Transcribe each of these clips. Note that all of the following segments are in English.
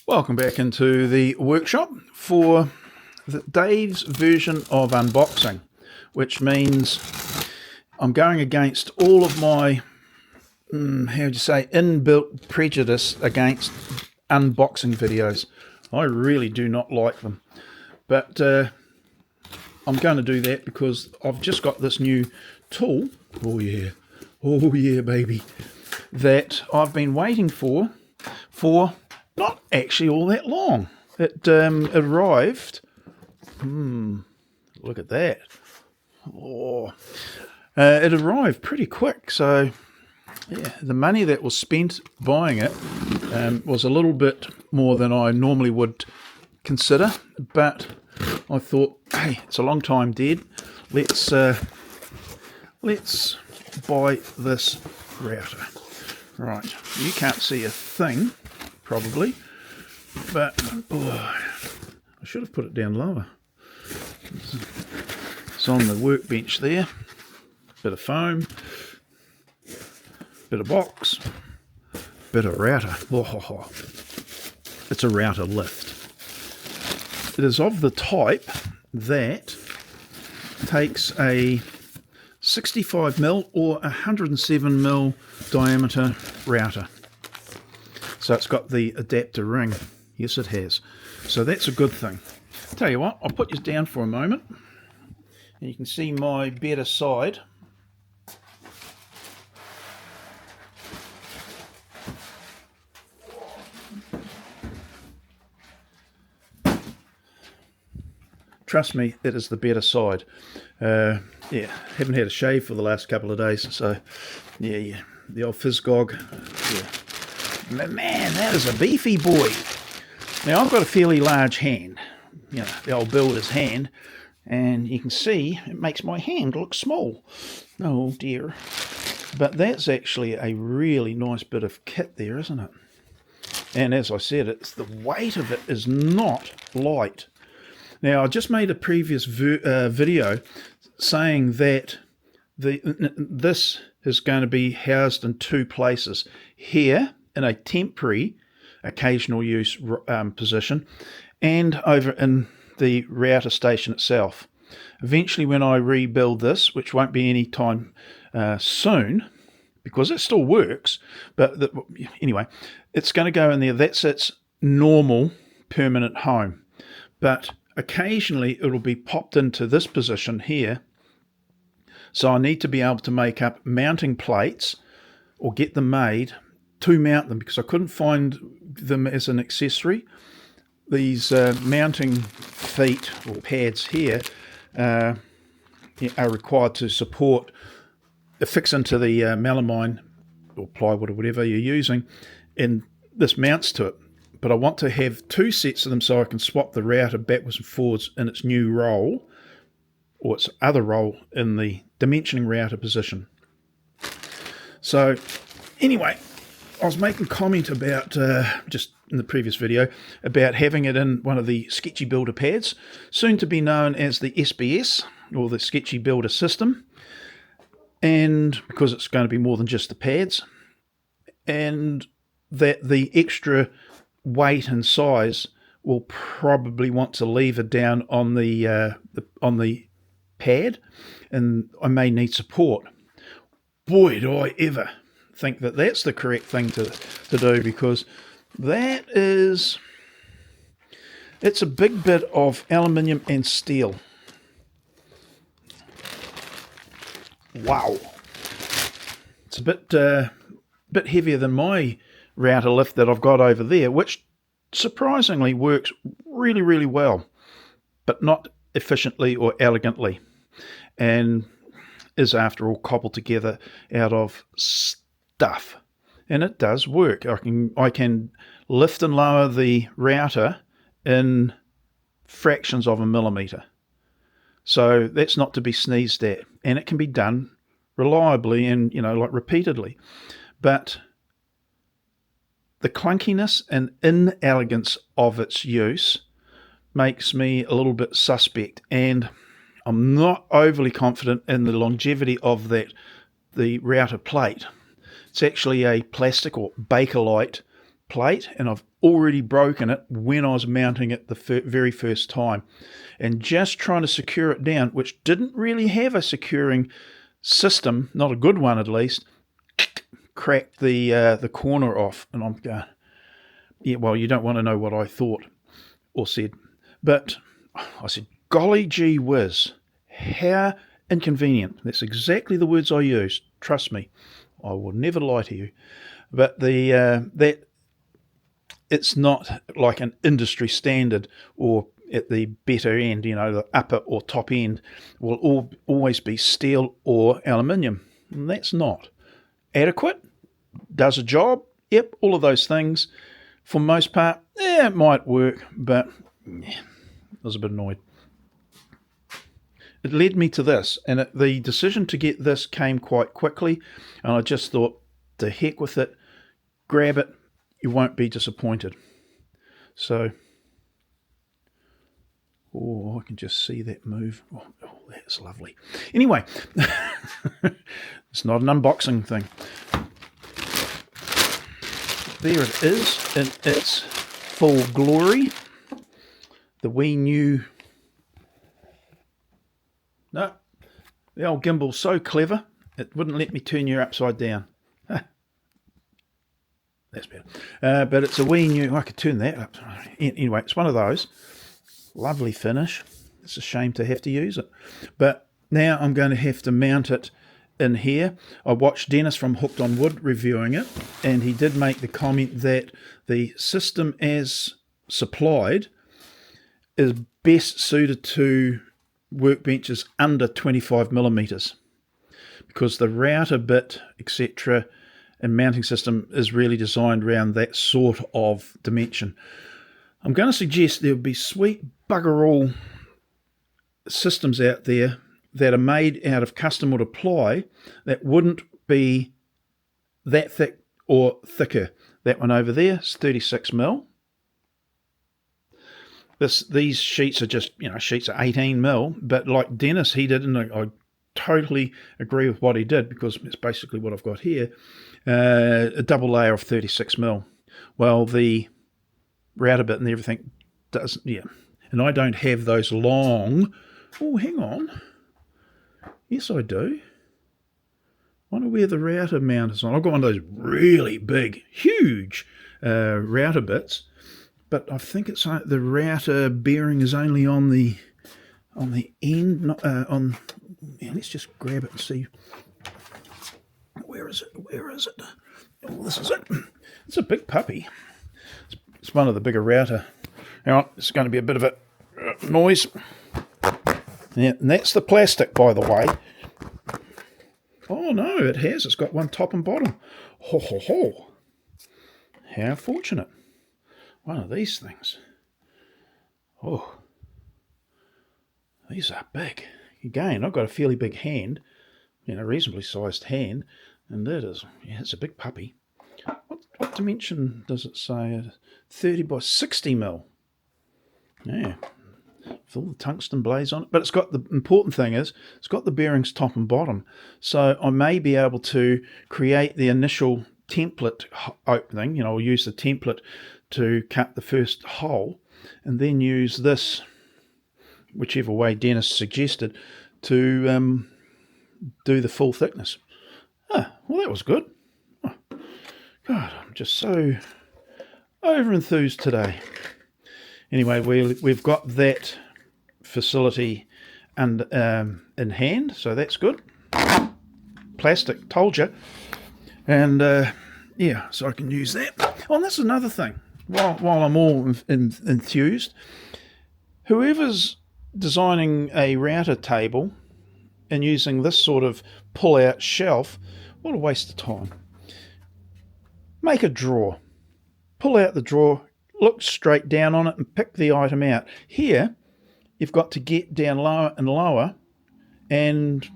Welcome back into the workshop for Dave's version of unboxing, which means I'm going against all of my, inbuilt prejudice against unboxing videos. I really do not like them, but I'm going to do that because I've just got this new tool, oh yeah baby, that I've been waiting for not actually all that long. It arrived. Look at that. It arrived pretty quick. So, yeah, the money that was spent buying it was a little bit more than I normally would consider. But I thought, hey, it's a long time dead. Let's buy this router. Right, you can't see a thing, probably, but I should have put it down lower. It's on the workbench there. Bit of foam, bit of box, bit of router. It's a router lift. It is of the type that takes a 65mm or 107mm diameter router. So it's got the adapter ring. Yes, it has. So that's a good thing. Tell you what, I'll put you down for a moment. And you can see my better side. Trust me, it is the better side. Yeah, haven't had a shave for the last couple of days, so yeah, the old Fizzgog. Yeah. Man, that is a beefy boy. Now I've got a fairly large hand, you know, the old builder's hand, and you can see it makes my hand look small. Oh dear. But that's actually a really nice bit of kit there, isn't it? And as I said, it's the weight of it is not light. Now, I just made a previous video saying that this is going to be housed in two places. Here, in a temporary, occasional use position, and over in the router station itself. Eventually, when I rebuild this, which won't be any time soon, because it still works, but anyway, it's going to go in there. That's its normal permanent home. But occasionally it'll be popped into this position here, so I need to be able to make up mounting plates or get them made to mount them, because I couldn't find them as an accessory. These mounting feet or pads here are required to support, affix into the melamine or plywood or whatever you're using, and this mounts to it. But I want to have two sets of them so I can swap the router backwards and forwards in its new role, or its other role in the dimensioning router position. So anyway, I was making a comment about, just in the previous video, about having it in one of the Sketchy Builder pads, soon to be known as the SBS, or the Sketchy Builder system, and because it's going to be more than just the pads, and that the extra weight and size will probably want to lever down on the pad, and I may need support. Boy, do I ever think that that's the correct thing to do, because it's a big bit of aluminium and steel. Wow, it's a bit heavier than my router lift that I've got over there, which surprisingly works really, really well, but not efficiently or elegantly, and is after all cobbled together out of stuff. And it does work. I can lift and lower the router in fractions of a millimeter. So that's not to be sneezed at, and it can be done reliably and, like repeatedly. But the clunkiness and inelegance of its use makes me a little bit suspect, and I'm not overly confident in the longevity of the router plate. It's actually a plastic or Bakelite plate, and I've already broken it when I was mounting it the very first time. And just trying to secure it down, which didn't really have a securing system, not a good one at least, cracked the corner off. And I'm going, yeah, well, you don't want to know what I thought or said. But I said, golly gee whiz, how inconvenient. That's exactly the words I used. Trust me, I will never lie to you. But that it's not like an industry standard, or at the better end, the upper or top end will always be steel or aluminium. And that's not adequate. Does a job. Yep, all of those things. For most part, it might work, but I was a bit annoyed. It led me to this, and the decision to get this came quite quickly, and I just thought, to heck with it, grab it, you won't be disappointed. So, I can just see that move. Oh, that's lovely. Anyway, it's not an unboxing thing. There it is in its full glory. The wee new... No, the old gimbal's so clever, it wouldn't let me turn you upside down. That's better. But it's a wee new... I could turn that up. Anyway, it's one of those. Lovely finish. It's a shame to have to use it. But now I'm going to have to mount it in here. I watched Dennis from Hooked on Wood reviewing it, and he did make the comment that the system as supplied is best suited to workbenches under 25 millimeters, because the router bit, etc., and mounting system is really designed around that sort of dimension. I'm going to suggest there would be sweet bugger all systems out there that are made out of custom wood apply that wouldn't be that thick or thicker. That one over there is 36 mil. These sheets are just, sheets are 18 mil, but like Dennis, he did, and I totally agree with what he did, because it's basically what I've got here, a double layer of 36 mil. Well, the router bit and everything does, and I don't have those long. Oh, hang on. Yes, I do. Wonder where the router mount is on. I've got one of those really big, huge router bits, but I think it's like the router bearing is only on the end. Not, let's just grab it and see. Where is it? Oh, this is it. It's a big puppy. It's one of the bigger router. Hang on, it's going to be a bit of a noise. Yeah, and that's the plastic, by the way. Oh no, it has. It's got one top and bottom. Ho ho ho! How fortunate. One of these things. Oh, these are big. Again, I've got a fairly big hand, reasonably sized hand, and it is. Yeah, it's a big puppy. What dimension does it say? 30 by 60 mil. Yeah. With all the tungsten blades on it. But it's got, the important thing is, it's got the bearings top and bottom. So I may be able to create the initial template opening. I'll use the template to cut the first hole, and then use this, whichever way Dennis suggested, to do the full thickness. Well, that was good. Oh, God, I'm just so over-enthused today. Anyway, we've got that facility in hand, so that's good. Plastic, told you. And so I can use that. Oh, and that's another thing. While I'm all enthused, whoever's designing a router table and using this sort of pull-out shelf, what a waste of time. Make a drawer. Pull out the drawer, look straight down on it, and pick the item out. Here, you've got to get down lower and lower and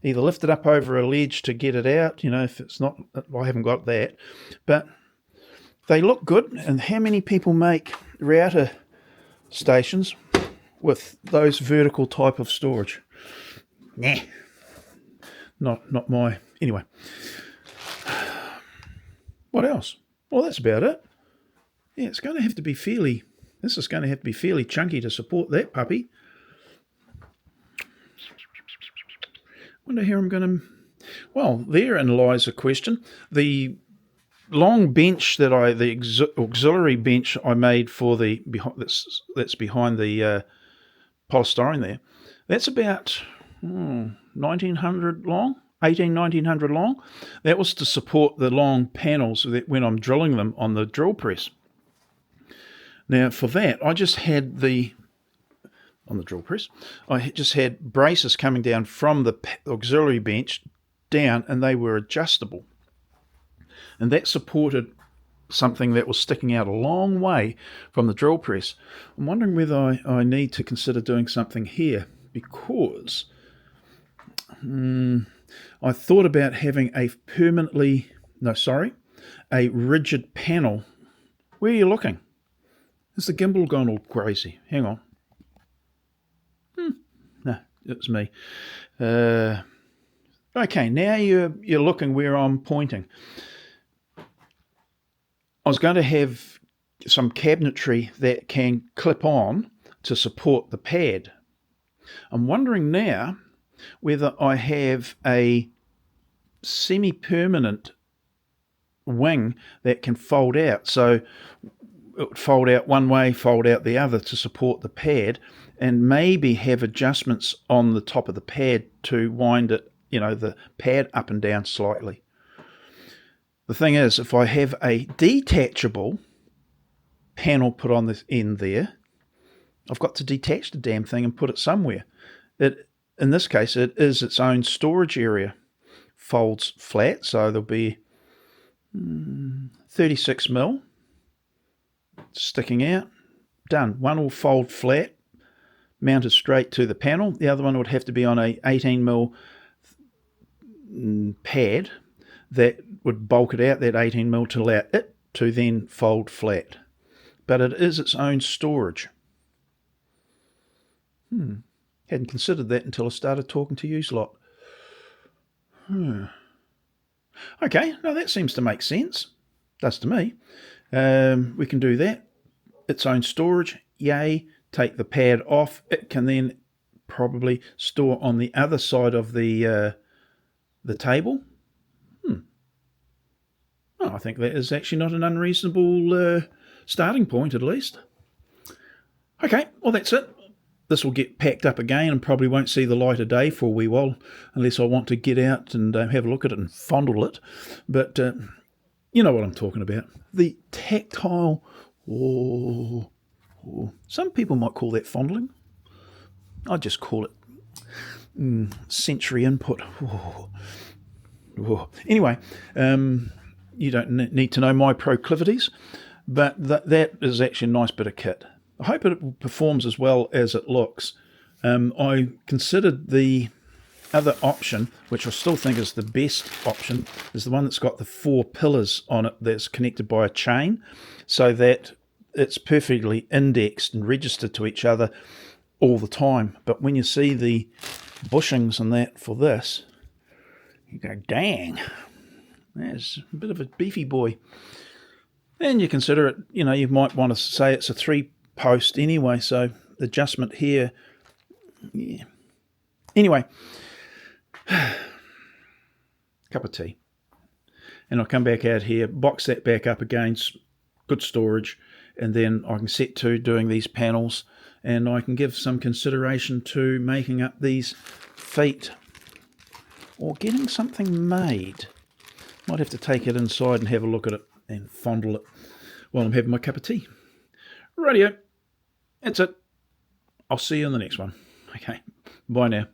either lift it up over a ledge to get it out, if it's not, I haven't got that. But they look good, and how many people make router stations with those vertical type of storage? Nah. Not my... Anyway. What else? Well, that's about it. Yeah, it's going to have to be fairly... This is going to have to be fairly chunky to support that puppy. Wonder how I'm going to... Well, therein lies a question. The long bench that the auxiliary bench I made for the... That's behind the polystyrene there. That's about 1900 long, 1900 long. That was to support the long panels that when I'm drilling them on the drill press. Now for that, I just had on the drill press, I just had braces coming down from the auxiliary bench down, and they were adjustable. And that supported something that was sticking out a long way from the drill press. I'm wondering whether I need to consider doing something here, because I thought about having a a rigid panel. Where are you looking? Has the gimbal gone all crazy? Hang on. No, it's me. Okay, now you're looking where I'm pointing. I was going to have some cabinetry that can clip on to support the pad. I'm wondering now whether I have a semi-permanent wing that can fold out. So it would fold out one way, fold out the other to support the pad, and maybe have adjustments on the top of the pad to wind it, the pad up and down slightly. The thing is, if I have a detachable panel put on this end there, I've got to detach the damn thing and put it somewhere. In this case, it is its own storage area. Folds flat, so there'll be 36 mil sticking out. Done. One will fold flat, mounted straight to the panel. The other one would have to be on a 18 mil pad that would bulk it out, that 18 mil, to allow it to then fold flat. But it is its own storage. Hadn't considered that until I started talking to you lot. Okay, now that seems to make sense. Does to me. We can do that. Its own storage, yay. Take the pad off. It can then probably store on the other side of the table. Oh, I think that is actually not an unreasonable starting point, at least. Okay, well that's it. This will get packed up again and probably won't see the light of day for a wee while, unless I want to get out and have a look at it and fondle it. But you know what I'm talking about. The tactile... some people might call that fondling. I just call it sensory input. Anyway, you don't need to know my proclivities, but that is actually a nice bit of kit. I hope it performs as well as it looks. I considered the other option, which I still think is the best option, is the one that's got the 4 pillars on it that's connected by a chain, so that it's perfectly indexed and registered to each other all the time. But when you see the bushings and that for this, you go, dang, that's a bit of a beefy boy. And you consider it, you might want to say it's a 3-post anyway, so the adjustment here, yeah. Anyway, cup of tea. And I'll come back out here, box that back up again, good storage, and then I can set to doing these panels, and I can give some consideration to making up these feet or getting something made. Might have to take it inside and have a look at it and fondle it while I'm having my cup of tea. Radio, that's it. I'll see you in the next one. Okay, bye now.